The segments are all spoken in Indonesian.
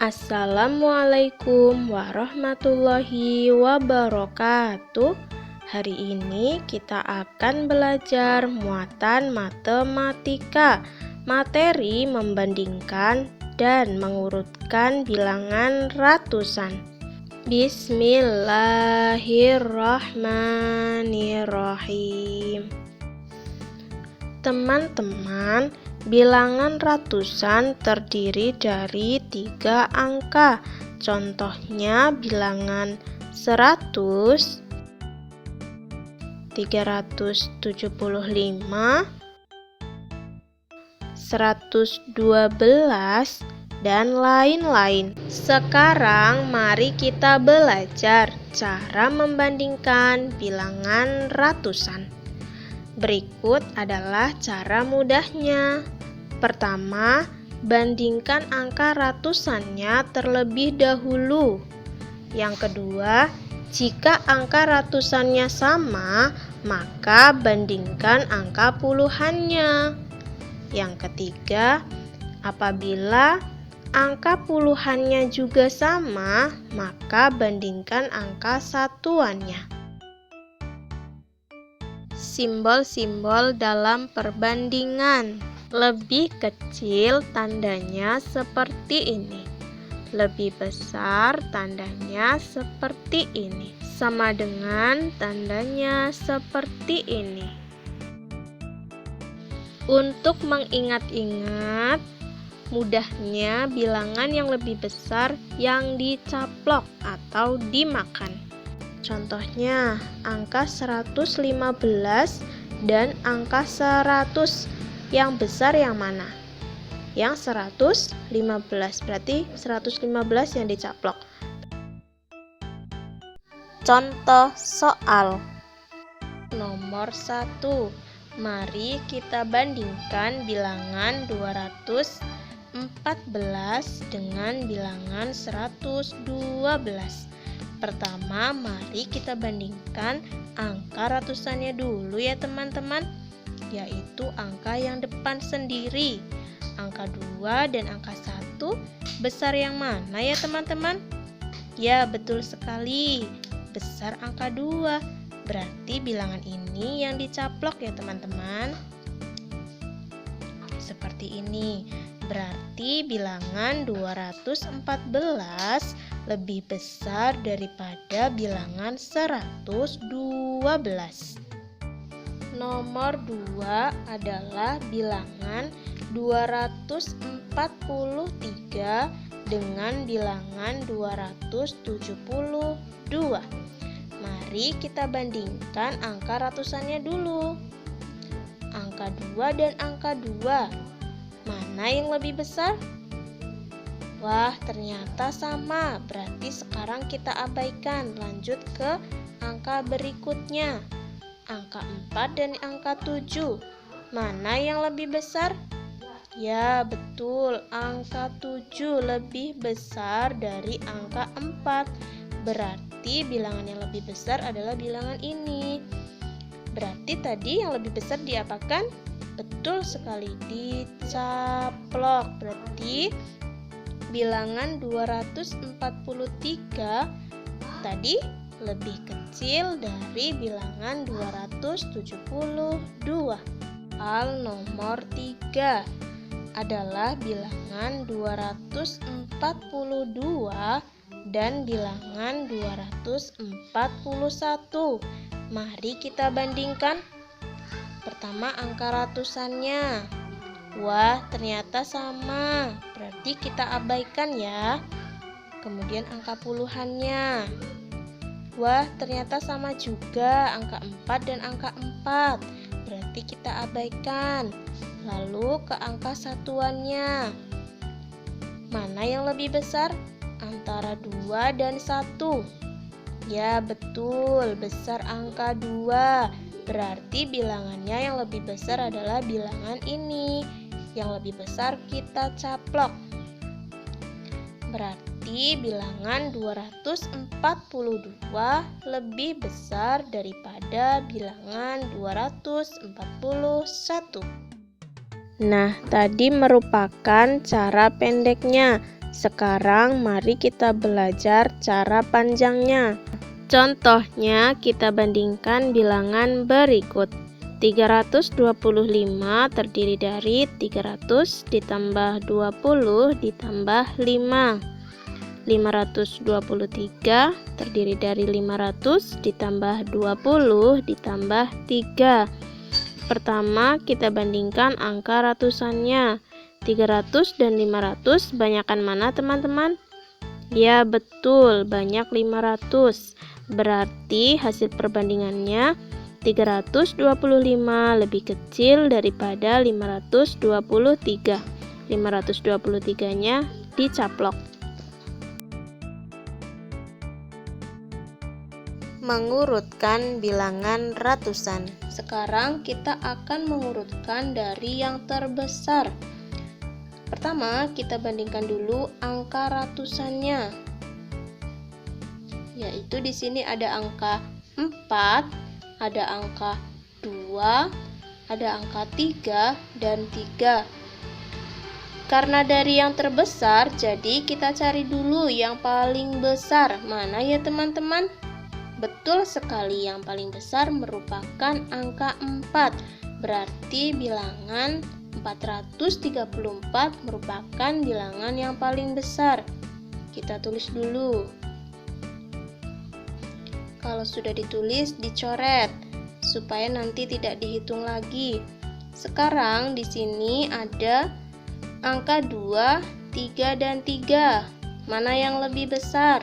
Assalamualaikum warahmatullahi wabarakatuh. Hari ini kita akan belajar muatan matematika, materi membandingkan dan mengurutkan bilangan ratusan. Bismillahirrahmanirrahim. Teman-teman, bilangan ratusan terdiri dari 3 angka. Contohnya bilangan 100, 375, 112, dan lain-lain. Sekarang mari kita belajar cara membandingkan bilangan ratusan. Berikut adalah cara mudahnya. Pertama, bandingkan angka ratusannya terlebih dahulu. Yang kedua, jika angka ratusannya sama, maka bandingkan angka puluhannya. Yang ketiga, apabila angka puluhannya juga sama, maka bandingkan angka satuannya. Simbol-simbol dalam perbandingan. Lebih kecil tandanya seperti ini. Lebih besar tandanya seperti ini. Sama dengan tandanya seperti ini. Untuk mengingat-ingat, mudahnya bilangan yang lebih besar yang dicaplok atau dimakan. Contohnya, angka 115 dan angka 100. Yang besar yang mana? Yang 115, berarti 115 yang dicaplok. Contoh soal. Nomor 1. Mari kita bandingkan bilangan 214 dengan bilangan 112. Pertama, mari kita bandingkan angka ratusannya dulu ya teman-teman, yaitu angka yang depan sendiri. Angka 2 dan angka 1 besar yang mana ya teman-teman? Ya, betul sekali, besar angka 2. Berarti bilangan ini yang dicaplok ya teman-teman. Seperti ini. Berarti bilangan 214 lebih besar daripada bilangan 112. Nomor 2 adalah bilangan 243 dengan bilangan 272. Mari kita bandingkan angka ratusannya dulu. Angka 2 dan angka 2. Mana yang lebih besar? Wah, ternyata sama. Berarti sekarang kita abaikan. Lanjut ke angka berikutnya. Angka 4 dan angka 7. Mana yang lebih besar? Ya, betul. Angka 7 lebih besar dari angka 4. Berarti bilangan yang lebih besar adalah bilangan ini. Berarti tadi yang lebih besar diapakan? Betul sekali, dicaplok. Berarti bilangan 243 tadi lebih kecil dari bilangan 272. Soal nomor 3 adalah bilangan 242 dan bilangan 241. Mari kita bandingkan. Pertama, angka ratusannya. Wah, ternyata sama. Berarti kita abaikan ya. Kemudian angka puluhannya. Wah, ternyata sama juga. Angka 4 dan angka 4. Berarti kita abaikan. Lalu ke angka satuannya. Mana yang lebih besar? Antara 2 dan 1. Ya, betul. Besar angka 2. Berarti bilangannya yang lebih besar adalah bilangan ini. Yang lebih besar kita caplok. Berarti bilangan 242 lebih besar daripada bilangan 241. Nah, tadi merupakan cara pendeknya. Sekarang mari kita belajar cara panjangnya. Contohnya kita bandingkan bilangan berikut. 325 terdiri dari 300 ditambah 20 ditambah 5. 523 terdiri dari 500 ditambah 20 ditambah 3. Pertama kita bandingkan angka ratusannya. 300 dan 500 banyakan mana teman-teman? Ya betul, banyak 500. Berarti hasil perbandingannya 325 lebih kecil daripada 523. 523-nya dicaplok. Mengurutkan bilangan ratusan. Sekarang kita akan mengurutkan dari yang terbesar. Pertama, kita bandingkan dulu angka ratusannya. Yaitu di sini ada angka 4, ada angka 2, ada angka 3 dan 3. Karena dari yang terbesar, jadi kita cari dulu yang paling besar. Mana ya teman-teman? Betul sekali, yang paling besar merupakan angka 4. Berarti bilangan 434 merupakan bilangan yang paling besar. Kita tulis dulu. Kalau sudah ditulis, dicoret supaya nanti tidak dihitung lagi. Sekarang di sini ada angka 2, 3 dan 3. Mana yang lebih besar?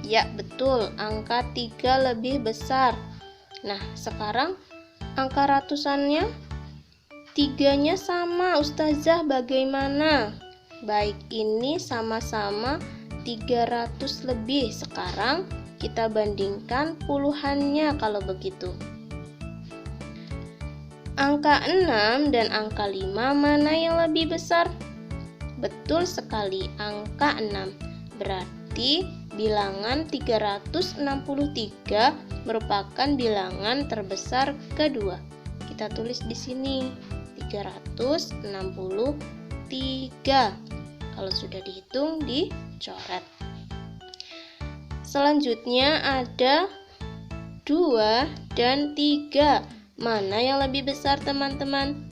Ya, betul, angka 3 lebih besar. Nah, sekarang angka ratusannya 3-nya sama, Ustazah, bagaimana? Baik, ini sama-sama 300 lebih. Sekarang kita bandingkan puluhannya kalau begitu. Angka 6 dan angka 5 mana yang lebih besar? Betul sekali, angka 6. Berarti bilangan 363 merupakan bilangan terbesar kedua. Kita tulis di sini 363. Kalau sudah dihitung, dicoret. Selanjutnya ada 2 dan 3. Mana yang lebih besar teman-teman?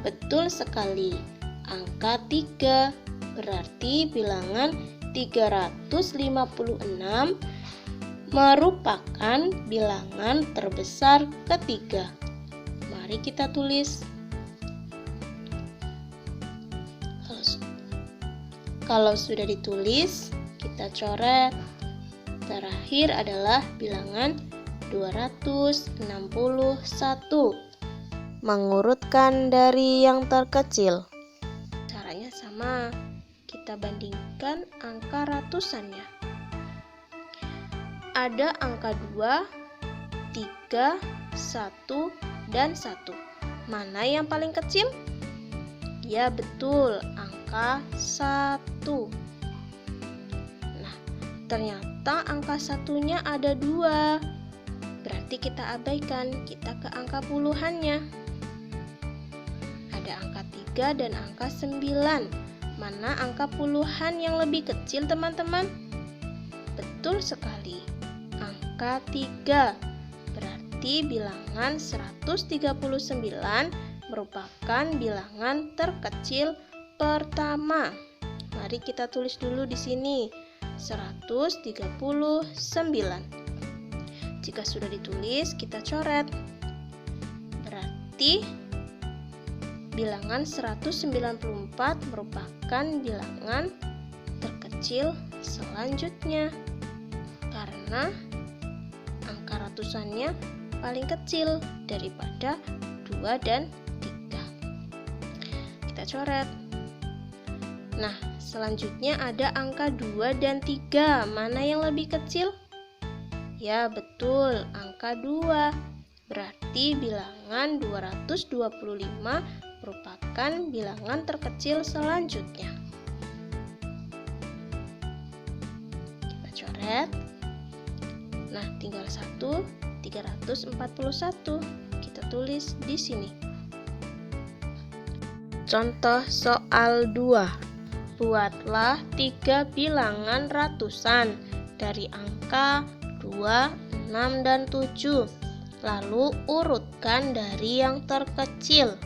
Betul sekali, angka 3. Berarti bilangan 356 merupakan bilangan terbesar ketiga. Mari kita tulis. Kalau sudah ditulis, kita coret. Terakhir adalah bilangan 261. Mengurutkan dari yang terkecil. Caranya sama. Kita bandingkan angka ratusannya. Ada angka 2, 3, 1, dan 1. Mana yang paling kecil? Ya betul, angka 1. Nah, ternyata angka 1-nya ada 2. Berarti kita abaikan, kita ke angka puluhannya. Ada angka 3 dan angka 9. Mana angka puluhan yang lebih kecil teman-teman? Betul sekali, angka 3. Berarti bilangan 139 merupakan bilangan terkecil pertama. Mari kita tulis dulu di sini 139. Jika sudah ditulis, kita coret. Berarti bilangan 194 merupakan bilangan terkecil selanjutnya. Karena angka ratusannya paling kecil daripada 2 dan 3. Kita coret. Nah, selanjutnya ada angka 2 dan 3. Mana yang lebih kecil? Ya, betul, angka 2. Berarti bilangan 225 merupakan bilangan terkecil selanjutnya. Kita coret. Nah, tinggal 341. Kita tulis di sini. Contoh soal 2. Buatlah 3 bilangan ratusan dari angka 2, 6, dan 7. Lalu urutkan dari yang terkecil.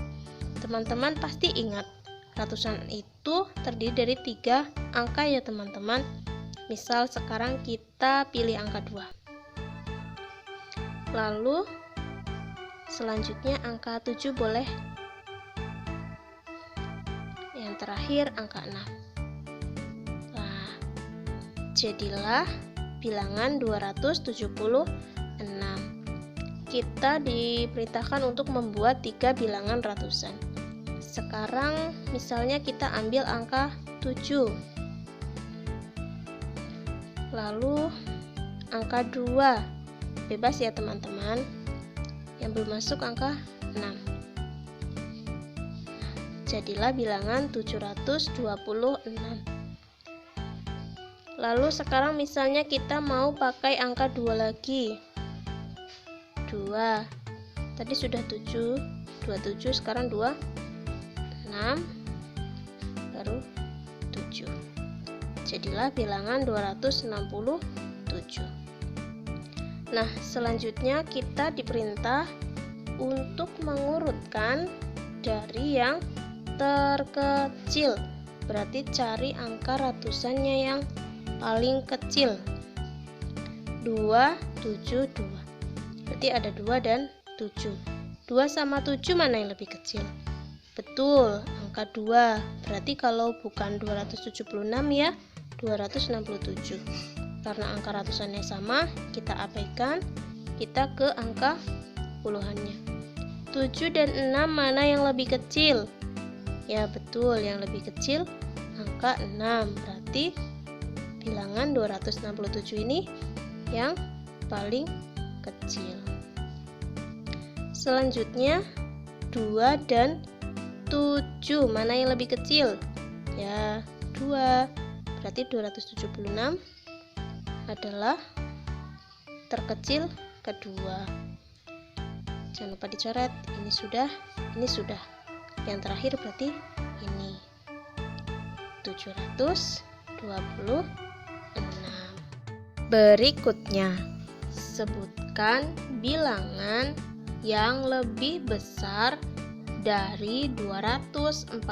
Teman-teman pasti ingat, ratusan itu terdiri dari 3 angka ya teman-teman. Misal sekarang kita pilih angka 2. Lalu selanjutnya angka 7 boleh. Yang terakhir angka 6. Nah, jadilah bilangan 276. Kita diperintahkan untuk membuat 3 bilangan ratusan. Sekarang misalnya kita ambil angka 7. Lalu angka 2. Bebas ya teman-teman. Yang belum masuk angka 6. Jadilah bilangan 726. Lalu sekarang misalnya kita mau pakai angka 2 lagi. 2. Tadi sudah 7, 27, sekarang 2, 6, baru 7. Jadilah bilangan 267. Nah, selanjutnya kita diperintah untuk mengurutkan dari yang terkecil. Berarti cari angka ratusannya yang paling kecil. 272. Berarti ada 2 dan 7. 2 sama 7 mana yang lebih kecil? Betul, angka 2. Berarti kalau bukan 276 ya, 267. Karena angka ratusannya sama, kita abaikan, kita ke angka puluhannya. 7 dan 6 mana yang lebih kecil? Ya betul, yang lebih kecil angka 6. Berarti bilangan 267 ini yang paling kecil. Selanjutnya 2 dan 7 mana yang lebih kecil? Ya 2. Berarti 276 adalah terkecil kedua. Jangan lupa dicoret. Ini sudah, ini sudah. Yang terakhir berarti ini 726. Berikutnya, sebutkan bilangan yang lebih besar dari 247.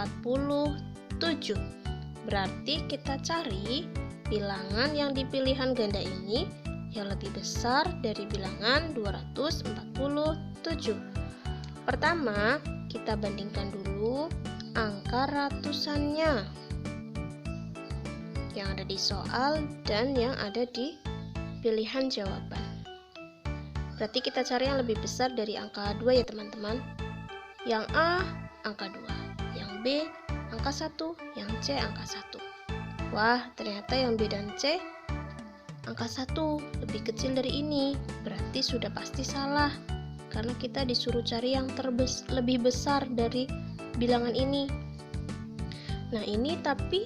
Berarti kita cari bilangan yang di pilihan ganda ini yang lebih besar dari bilangan 247. Pertama, kita bandingkan dulu angka ratusannya yang ada di soal dan yang ada di pilihan jawaban. Berarti kita cari yang lebih besar dari angka 2 ya teman-teman. Yang A angka 2, yang B angka 1, yang C angka 1. Wah, ternyata yang B dan C angka 1 lebih kecil dari ini. Berarti sudah pasti salah, karena kita disuruh cari yang lebih besar dari bilangan ini. Nah ini tapi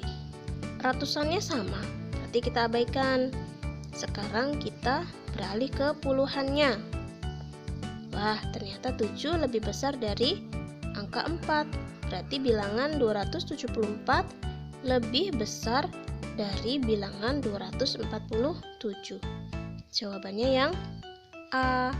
ratusannya sama, berarti kita abaikan. Sekarang kita beralih ke puluhannya. Wah, ternyata 7 lebih besar dari angka 4. Berarti bilangan 274 lebih besar dari bilangan 247. Jawabannya yang A.